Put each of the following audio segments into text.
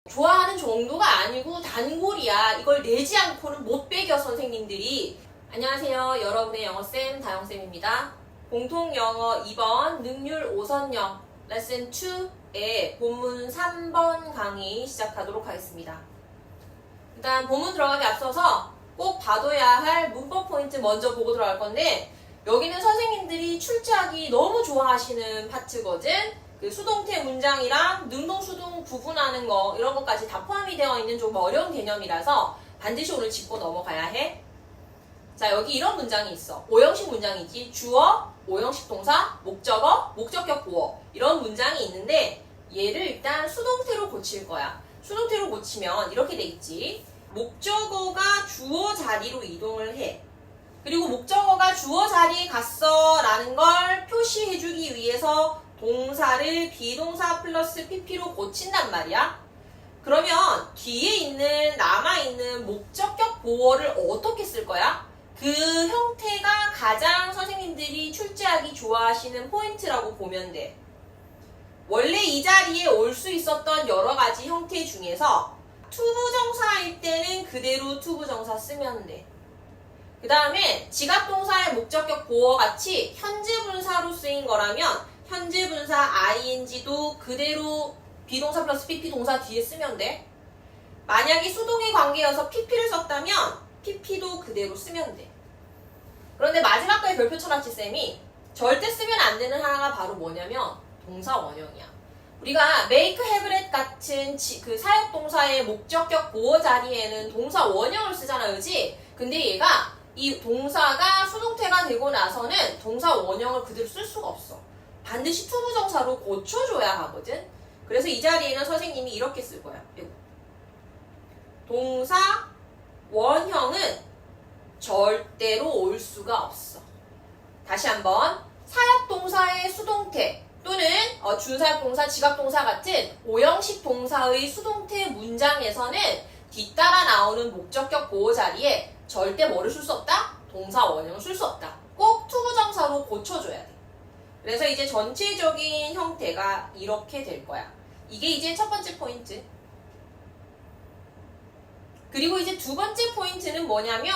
좋아하는 정도가 아니고 단골이야. 이걸 내지 않고는 못 배겨 선생님들이. 안녕하세요. 여러분의 영어쌤 다영쌤입니다. 공통영어 2번 능률 5선형 레슨 2의 본문 3번 강의 시작하도록 하겠습니다. 일단 본문 들어가기 앞서서 꼭 봐둬야 할 문법 포인트 먼저 보고 들어갈 건데, 여기는 선생님들이 출제하기 너무 좋아하시는 파트거든. 그 수동태 문장이랑 능동수동 구분하는 거 이런 것까지 다 포함이 되어 있는 좀 어려운 개념이라서 반드시 오늘 짚고 넘어가야 해. 자, 여기 이런 문장이 있어. 5형식 문장이지. 주어, 5형식 동사, 목적어, 목적격 보어 이런 문장이 있는데, 얘를 일단 수동태로 고칠 거야. 수동태로 고치면 이렇게 돼 있지. 목적어가 주어 자리로 이동을 해. 그리고 목적어가 주어 자리에 갔어 라는 걸 표시해주기 위해서 동사를 비동사 플러스 pp로 고친단 말이야. 그러면 뒤에 있는 남아있는 목적격 보어를 어떻게 쓸 거야? 그 형태가 가장 선생님들이 출제하기 좋아하시는 포인트라고 보면 돼. 원래 이 자리에 올 수 있었던 여러 가지 형태 중에서 투부정사일 때는 그대로 투부정사 쓰면 돼. 그 다음에 지각동사의 목적격 보어 같이 현재 분사로 쓰인 거라면 현재 분사 ing도 그대로 비동사 플러스 pp 동사 뒤에 쓰면 돼. 만약에 수동의 관계여서 pp를 썼다면 pp도 그대로 쓰면 돼. 그런데 마지막 거에 별표 쳐놨지 쌤이. 절대 쓰면 안 되는 하나가 바로 뭐냐면 동사 원형이야. 우리가 make, have, let 같은 그 사역동사의 목적격 보어 자리에는 동사 원형을 쓰잖아, 그지? 근데 얘가 이 동사가 수동태가 되고 나서는 동사 원형을 그대로 쓸 수가 없어. 반드시 투부정사로 고쳐줘야 하거든. 그래서 이 자리에는 선생님이 이렇게 쓸 거야. 동사 원형은 절대로 올 수가 없어. 다시 한번. 사역동사의 수동태 또는 준사역동사, 지각동사 같은 5형식 동사의 수동태 문장에서는 뒤따라 나오는 목적격 보호 자리에 절대 뭐를 쓸 수 없다? 동사 원형을 쓸 수 없다. 꼭 투부정사로 고쳐줘야 돼. 그래서 이제 전체적인 형태가 이렇게 될 거야. 이게 이제 첫 번째 포인트. 그리고 이제 두 번째 포인트는 뭐냐면,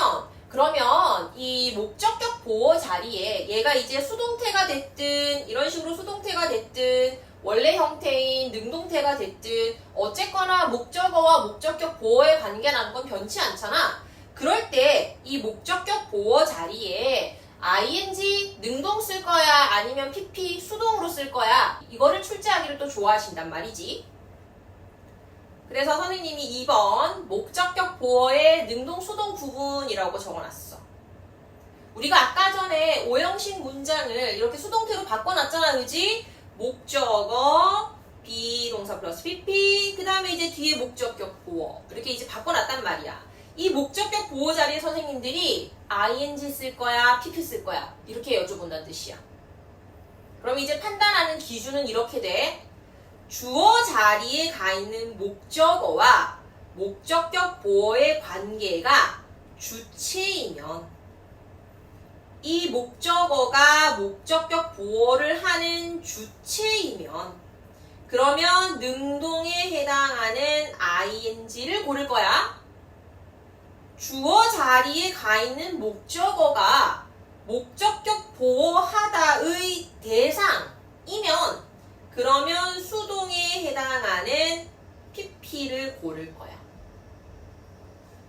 그러면 이 목적격 보어 자리에 얘가 이제 수동태가 됐든 이런 식으로 수동태가 됐든 원래 형태인 능동태가 됐든 어쨌거나 목적어와 목적격 보어의 관계라는 건 변치 않잖아. 그럴 때 이 목적격 보어 자리에 ing 능동 쓸 거야 아니면 pp 수동으로 쓸 거야, 이거를 출제하기를 또 좋아하신단 말이지. 그래서 선생님이 2번 목적격 보어의 능동 수동 구분이라고 적어놨어. 우리가 아까 전에 5형식 문장을 이렇게 수동태로 바꿔놨잖아, 그지? 목적어 비동사 플러스 pp 그 다음에 이제 뒤에 목적격 보어 이렇게 이제 바꿔놨단 말이야. 이 목적격 보호 자리에 선생님들이 ing 쓸 거야, pp 쓸 거야 이렇게 여쭤본다는 뜻이야. 그럼 이제 판단하는 기준은 이렇게 돼. 주어 자리에 가 있는 목적어와 목적격 보어의 관계가 주체이면, 이 목적어가 목적격 보어를 하는 주체이면, 그러면 능동에 해당하는 ing를 고를 거야. 주어 자리에 가 있는 목적어가 목적격 보어하다의 대상이면 그러면 수동에 해당하는 pp를 고를 거야.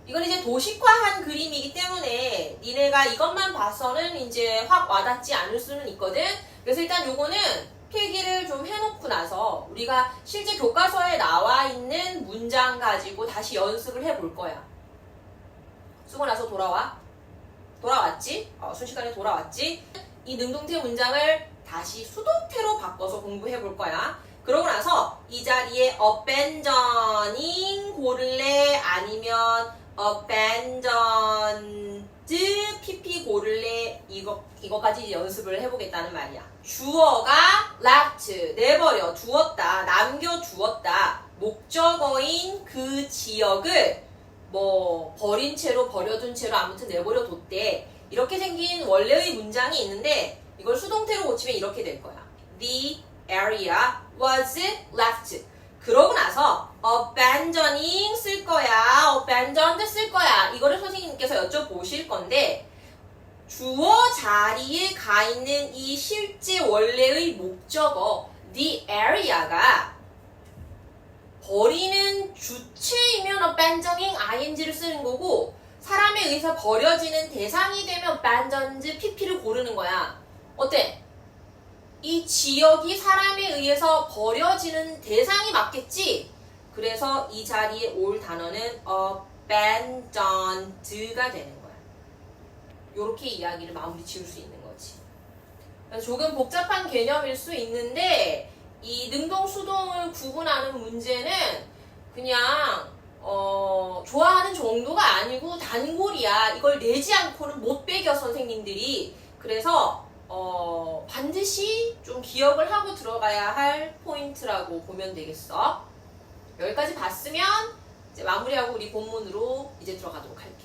이건 이제 도식화한 그림이기 때문에 니네가 이것만 봐서는 이제 확 와닿지 않을 수는 있거든. 그래서 일단 요거는 필기를 좀 해놓고 나서 우리가 실제 교과서에 나와 있는 문장 가지고 다시 연습을 해볼 거야. 쓰고 나서 돌아왔지? 순식간에 돌아왔지? 이 능동태 문장을 다시 수동태로 바꿔서 공부해 볼 거야. 그러고 나서 이 자리에 abandoning 고를래 아니면 abandoned pp 고를래, 이거까지 연습을 해보겠다는 말이야. 주어가 left 내버려 두었다, 남겨두었다. 목적어인 그 지역을 버린 채로, 버려둔 채로 아무튼 내버려 뒀대. 이렇게 생긴 원래의 문장이 있는데 이걸 수동태로 고치면 이렇게 될 거야. The area was left. 그러고 나서 abandoning 쓸 거야, abandoned 쓸 거야. 이거를 선생님께서 여쭤보실 건데 주어 자리에 가 있는 이 실제 원래의 목적어 the area가 버리는 주체이면 abandoning ing를 쓰는 거고 사람에 의해서 버려지는 대상이 되면 abandoned pp를 고르는 거야. 어때? 이 지역이 사람에 의해서 버려지는 대상이 맞겠지? 그래서 이 자리에 올 단어는 abandoned가 되는 거야. 이렇게 이야기를 마무리 지을 수 있는 거지. 조금 복잡한 개념일 수 있는데 이 능동, 수동을 구분하는 문제는 그냥 좋아하는 정도가 아니고 단골이야. 이걸 내지 않고는 못 배겨 선생님들이. 그래서 반드시 좀 기억을 하고 들어가야 할 포인트라고 보면 되겠어. 여기까지 봤으면 이제 마무리하고 우리 본문으로 이제 들어가도록 할게.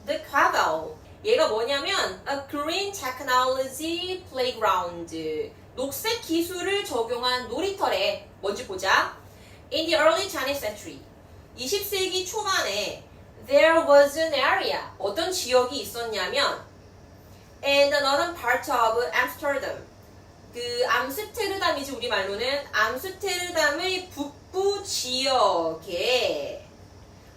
The 과거. 얘가 뭐냐면 a green technology playground. 녹색 기술을 적용한 놀이터래. 뭔지 보자. In the early 20th century. 20세기 초반에 there was an area. 어떤 지역이 있었냐면 in the northern part of Amsterdam. 그 암스테르담이지 우리말로는 암스테르담의 북부 지역에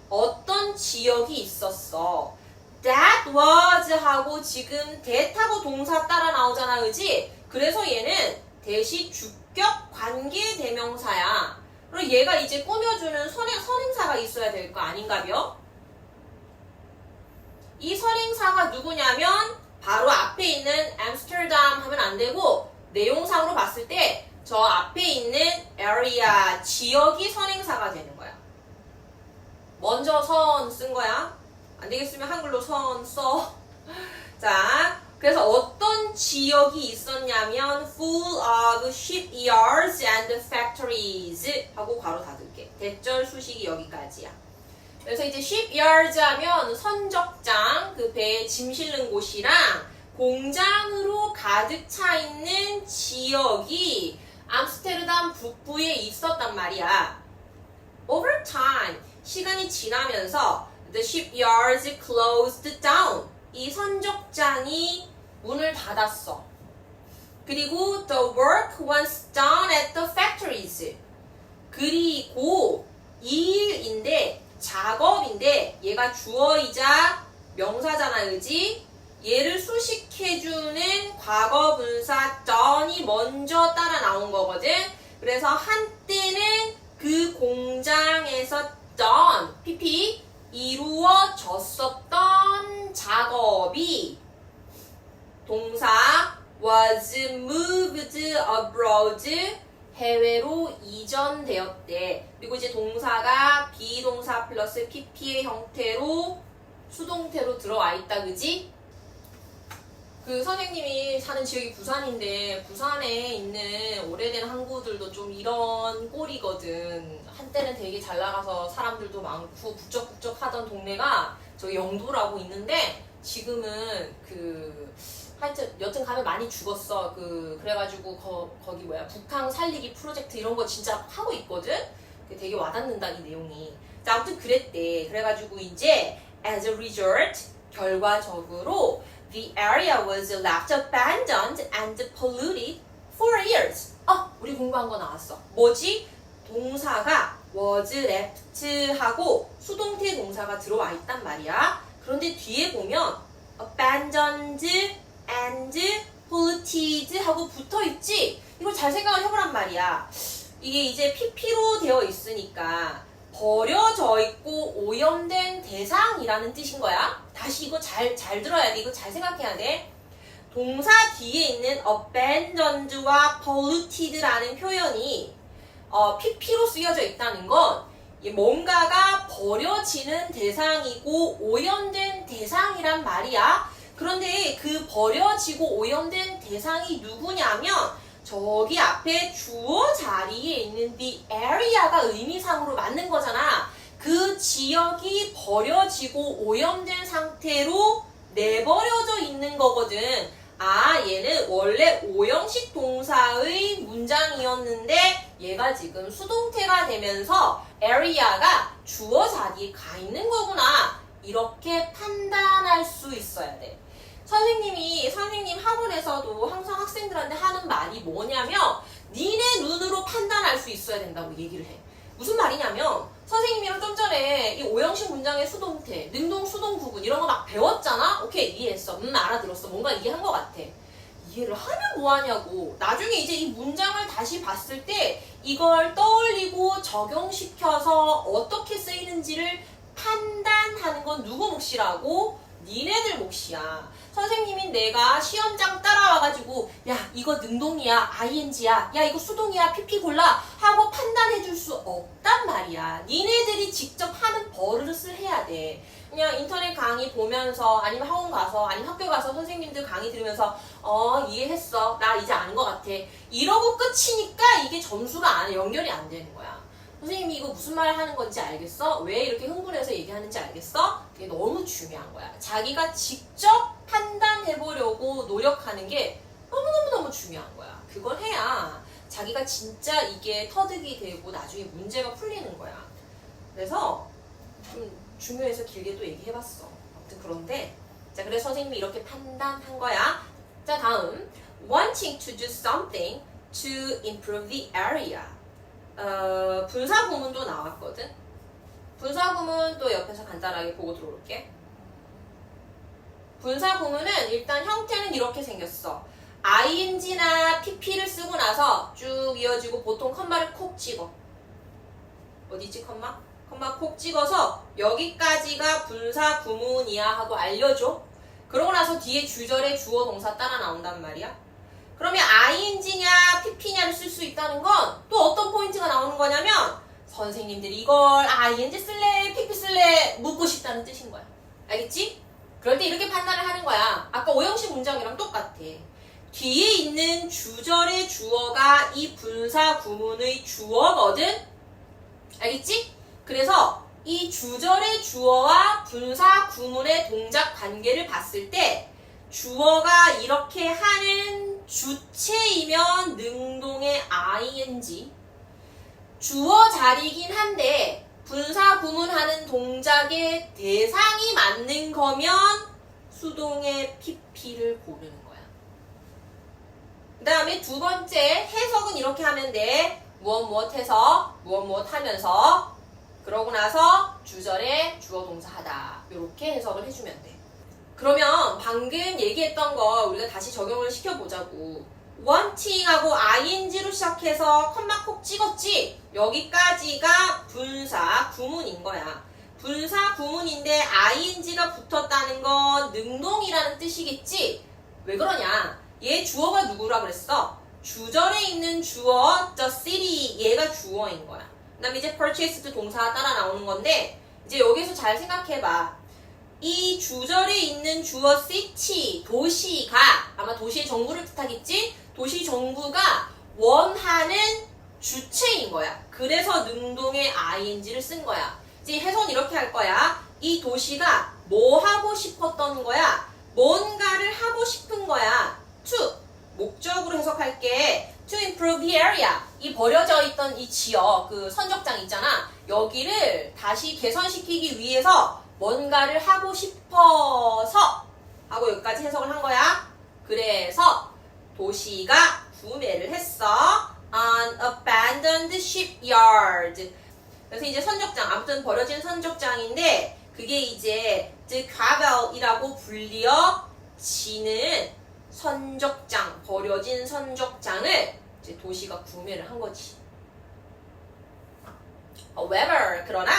어떤 지역이 있었어. That was 하고 지금 that하고 동사 따라 나오잖아, 그지? 그래서 얘는 대시 주격 관계 대명사야. 그리고 얘가 이제 꾸며주는 선행사가 있어야 될 거 아닌가벼? 이 선행사가 누구냐면 바로 앞에 있는 암스테르담 하면 안 되고 내용상으로 봤을 때 저 앞에 있는 area, 지역이 선행사가 되는 거야. 먼저 선 쓴 거야. 안 되겠으면 한글로 선 써. 자, 그래서 어떤 지역이 있었냐면 full of shipyards and factories 하고 괄호 닫을게. 대절 수식이 여기까지야. 그래서 이제 shipyards 하면 선적장, 그 배에 짐 실는 곳이랑 공장으로 가득 차 있는 지역이 암스테르담 북부에 있었단 말이야. Over time, 시간이 지나면서 the shipyards closed down. 이 선적장이 문을 닫았어. 그리고 the work was done at the factories. 그리고 일인데 작업인데 얘가 주어이자 명사잖아, 그지? 얘를 수식해주는 과거분사 done이 먼저 따라 나온 거거든. 그래서 한때는 그 공장에서 done, pp 이루어졌었던 작업이 동사 was moved abroad 해외로 이전되었대. 그리고 이제 동사가 비동사 플러스 pp의 형태로 수동태로 들어와 있다, 그지? 그 선생님이 사는 지역이 부산인데 부산에 있는 오래된 항구들도 좀 이런 꼴이거든. 한때는 되게 잘 나가서 사람들도 많고 북적북적 하던 동네가 저기 영도라고 있는데 지금은 하여튼 여튼 가면 많이 죽었어. 그래가지고 거기 북항 살리기 프로젝트 이런 거 진짜 하고 있거든. 되게 와닿는다 이 내용이. 자, 아무튼 그랬대. 그래가지고 이제 as a result 결과적으로 the area was left abandoned and polluted for years. 우리 공부한 거 나왔어. 뭐지? 동사가 was left 하고 수동태 동사가 들어와 있단 말이야. 그런데 뒤에 보면 abandoned and polluted 하고 붙어 있지? 이걸 잘 생각을 해보란 말이야. 이게 이제 pp로 되어 있으니까 버려져 있고 오염된 대상이라는 뜻인 거야. 다시 이거 잘 들어야 돼. 이거 잘 생각해야 돼. 동사 뒤에 있는 abandoned와 polluted라는 표현이 pp로 쓰여져 있다는 건 뭔가가 버려지는 대상이고 오염된 대상이란 말이야. 그런데 그 버려지고 오염된 대상이 누구냐면 저기 앞에 주어 자리에 있는 the area가 의미상으로 맞는 거잖아. 그 지역이 버려지고 오염된 상태로 내버려져 있는 거거든. 얘는 원래 오형식 동사의 문장이었는데 얘가 지금 수동태가 되면서 area가 주어 자리에 가 있는 거구나. 이렇게 판단할 수 있어야 돼. 선생님 학원에서도 항상 학생들한테 하는 말이 뭐냐면 니네 눈으로 판단할 수 있어야 된다고 얘기를 해. 무슨 말이냐면 선생님이랑 좀 전에 이 오형식 문장의 수동태, 능동, 수동 구분 이런 거 막 배웠잖아? 오케이, 이해했어. 알아들었어. 뭔가 이해한 것 같아. 이해를 하면 뭐하냐고. 나중에 이제 이 문장을 다시 봤을 때 이걸 떠올리고 적용시켜서 어떻게 쓰이는지를 판단하는 건 누구 몫이라고? 니네들 몫이야. 선생님인 내가 시험장 따라와가지고 야 이거 능동이야 ing야 야 이거 수동이야 pp 골라 하고 판단해줄 수 없단 말이야. 니네들이 직접 하는 버릇을 해야 돼. 그냥 인터넷 강의 보면서 아니면 학원 가서 아니면 학교 가서 선생님들 강의 들으면서 이해했어 나 이제 아는 것 같아 이러고 끝이니까 이게 점수가 연결이 안 되는 거야. 선생님이 이거 무슨 말 하는 건지 알겠어? 왜 이렇게 흥분해서 얘기하는지 알겠어? 그게 너무 중요한 거야. 자기가 직접 판단해보려고 노력하는 게 너무너무너무 중요한 거야. 그걸 해야 자기가 진짜 이게 터득이 되고 나중에 문제가 풀리는 거야. 그래서 좀 중요해서 길게 또 얘기해봤어. 아무튼 그런데 자 그래서 선생님이 이렇게 판단한 거야. 자 다음 wanting to do something to improve the area. 분사 구문도 나왔거든. 분사 구문 또 옆에서 간단하게 보고 들어올게. 분사 구문은 일단 형태는 이렇게 생겼어. ing나 pp를 쓰고 나서 쭉 이어지고 보통 컴마를 콕 찍어. 어디지 컴마? 컴마 콕 찍어서 여기까지가 분사 구문이야 하고 알려줘. 그러고 나서 뒤에 주절에 주어 동사 따라 나온단 말이야. 그러면 ing냐 pp냐를 쓸 수 있다는 건 또 어떤 포인트가 나오는 거냐면 선생님들이 이걸 ing 쓸래 pp 쓸래 묻고 싶다는 뜻인 거야. 알겠지? 그럴 때 이렇게 판단을 하는 거야. 아까 오형식 문장이랑 똑같아. 뒤에 있는 주절의 주어가 이 분사 구문의 주어거든? 알겠지? 그래서 이 주절의 주어와 분사 구문의 동작 관계를 봤을 때 주어가 이렇게 하는 주체이면 능동의 ing 주어 자리긴 한데 분사 구문하는 동작의 대상이 맞는 거면 수동의 pp를 고르는 거야. 그 다음에 두 번째 해석은 이렇게 하면 돼. 무엇 해서 무엇 하면서 그러고 나서 주절에 주어 동사 하다 이렇게 해석을 해주면 돼. 그러면 방금 얘기했던 거 우리가 다시 적용을 시켜보자고. wanting하고 ing로 시작해서 컴마 콕 찍었지? 여기까지가 분사 구문인 거야. 분사 구문인데 ing가 붙었다는 건 능동이라는 뜻이겠지? 왜 그러냐? 얘 주어가 누구라 그랬어? 주절에 있는 주어 the city 얘가 주어인 거야. 그 다음에 이제 purchased 동사가 따라 나오는 건데 이제 여기서 잘 생각해봐. 이 주절에 있는 주어 city, 도시가 아마 도시의 정부를 뜻하겠지? 도시 정부가 원하는 주체인 거야. 그래서 능동의 ing를 쓴 거야. 이제 해석은 이렇게 할 거야. 이 도시가 뭐 하고 싶었던 거야? 뭔가를 하고 싶은 거야. to, 목적으로 해석할게. to improve the area. 이 버려져 있던 이 지역, 그 선적장 있잖아. 여기를 다시 개선시키기 위해서 뭔가를 하고 싶어서 하고 여기까지 해석을 한 거야. 그래서 도시가 구매를 했어. An abandoned shipyard. 그래서 이제 선적장, 아무튼 버려진 선적장인데 그게 이제 the gravel이라고 불리어지는 선적장, 버려진 선적장을 이제 도시가 구매를 한 거지. However, 그러나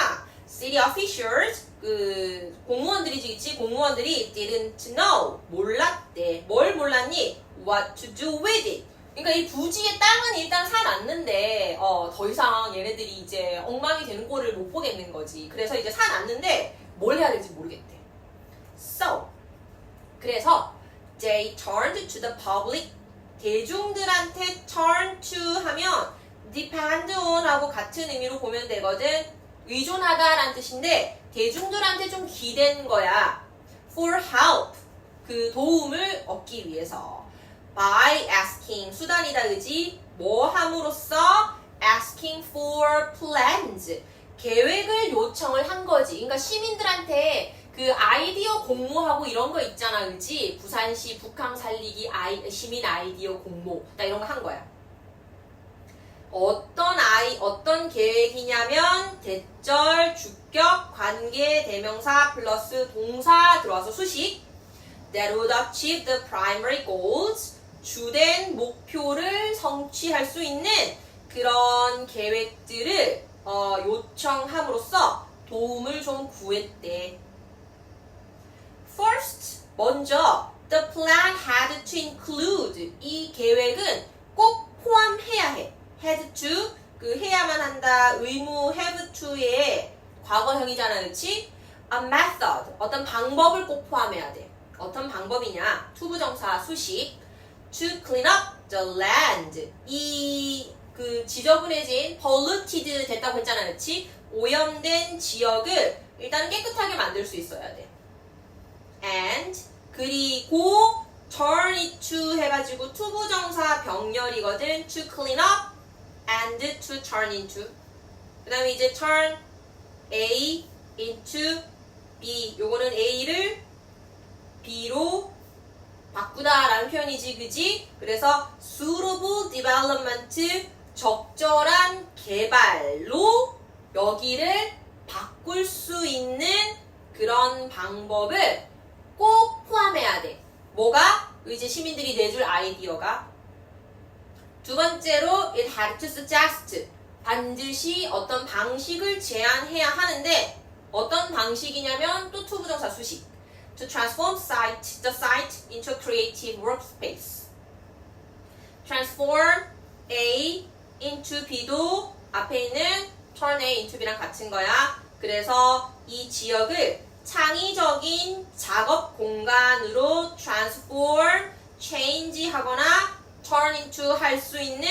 city officials, 그 공무원들이지, 공무원들이 didn't know, 몰랐대. 뭘 몰랐니? What to do with it. 그러니까 이 부지의 땅은 일단 사놨는데 더 이상 얘네들이 이제 엉망이 되는 꼴을 못 보겠는 거지. 그래서 이제 사놨는데 뭘 해야 될지 모르겠대. So, 그래서 they turned to the public. 대중들한테 turn to 하면 depend on 하고 같은 의미로 보면 되거든. 의존하다라는 뜻인데 대중들한테 좀 기댄 거야. For help. 그 도움을 얻기 위해서. By asking. 수단이다 그지? 뭐 함으로써? asking for plans. 계획을 요청을 한 거지. 그러니까 시민들한테 그 아이디어 공모하고 이런 거 있잖아, 그지? 부산시 북항 살리기 시민 아이디어 공모, 나 이런 거 한 거야. 어떤 계획이냐면 대절, 주격, 관계, 대명사 플러스 동사 들어와서 수식. That would achieve the primary goals. 주된 목표를 성취할 수 있는 그런 계획들을 요청함으로써 도움을 좀 구했대. First, 먼저 the plan had to include. 이 계획은 꼭 포함해야 해. had to, 그 해야만 한다, 의무 have to의 과거형이잖아, 그렇지? A method, 어떤 방법을 꼭 포함해야 돼. 어떤 방법이냐? 투부정사 수식. To clean up the land. 이 그 지저분해진 polluted 됐다고 했잖아, 그렇지? 오염된 지역을 일단 깨끗하게 만들 수 있어야 돼. And 그리고 turn it to 해가지고 투부정사 병렬이거든. To clean up and to turn into. 그 다음에 이제 turn A into B. 요거는 A를 B로 바꾸다라는 표현이지, 그지? 그래서 suitable development, 적절한 개발로 여기를 바꿀 수 있는 그런 방법을 꼭 포함해야 돼. 뭐가? 이제 시민들이 내줄 아이디어가. 두 번째로 it had to suggest. 반드시 어떤 방식을 제안해야 하는데 어떤 방식이냐면 또 투부정사 수식. To transform the site into a creative workspace. Transform A into B도 앞에 있는 turn A into B랑 같은 거야. 그래서 이 지역을 창의적인 작업 공간으로 transform, change 하거나 turn into 할 수 있는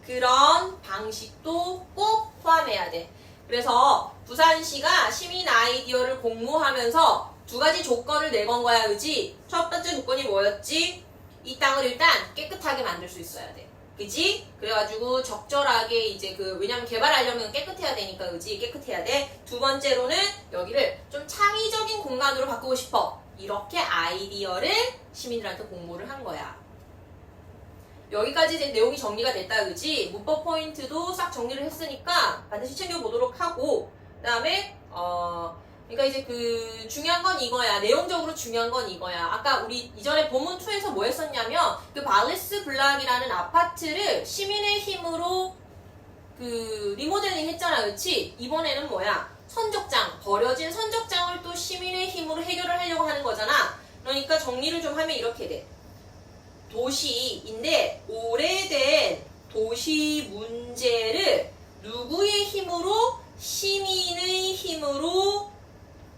그런 방식도 꼭 포함해야 돼. 그래서 부산시가 시민 아이디어를 공모하면서 두 가지 조건을 내건 거야, 그지? 첫 번째 조건이 뭐였지? 이 땅을 일단 깨끗하게 만들 수 있어야 돼. 그지? 그래가지고 적절하게 이제 왜냐면 개발하려면 깨끗해야 되니까, 그지? 깨끗해야 돼. 두 번째로는 여기를 좀 창의적인 공간으로 바꾸고 싶어. 이렇게 아이디어를 시민들한테 공모를 한 거야. 여기까지 이제 내용이 정리가 됐다, 그지? 문법 포인트도 싹 정리를 했으니까 반드시 챙겨보도록 하고, 그 다음에, 그러니까 이제 중요한 건 이거야. 내용적으로 중요한 건 이거야. 아까 우리 이전에 본문 2에서 뭐 했었냐면 발리스 블락이라는 아파트를 시민의 힘으로 리모델링 했잖아, 그렇지? 이번에는 뭐야? 선적장, 버려진 선적장을 또 시민의 힘으로 해결을 하려고 하는 거잖아. 그러니까 정리를 좀 하면 이렇게 돼. 도시인데 오래된 도시 문제를 누구의 힘으로? 시민의 힘으로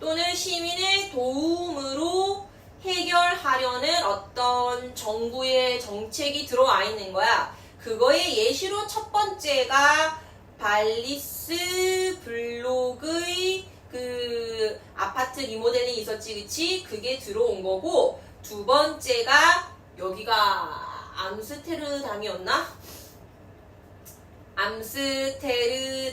또는 시민의 도움으로 해결하려는 어떤 정부의 정책이 들어와 있는 거야. 그거의 예시로 첫 번째가 발리스 블록의 아파트 리모델링이 있었지, 그치? 그게 들어온 거고, 두 번째가 여기가 암스테르담이었나? 암스테르담의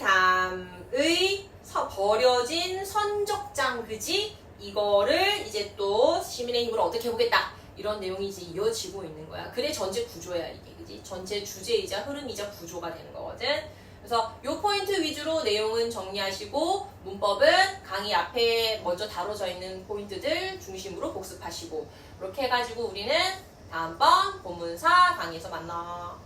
버려진 선적장, 그지? 이거를 이제 또 시민의 힘으로 어떻게 해보겠다, 이런 내용이 이제 이어지고 있는 거야. 그래 전체 구조야, 이게, 그지? 전체 주제이자 흐름이자 구조가 되는 거거든. 그래서 요 포인트 위주로 내용은 정리하시고 문법은 강의 앞에 먼저 다뤄져 있는 포인트들 중심으로 복습하시고, 이렇게 해가지고 우리는 다음번 본문사 강의에서 만나.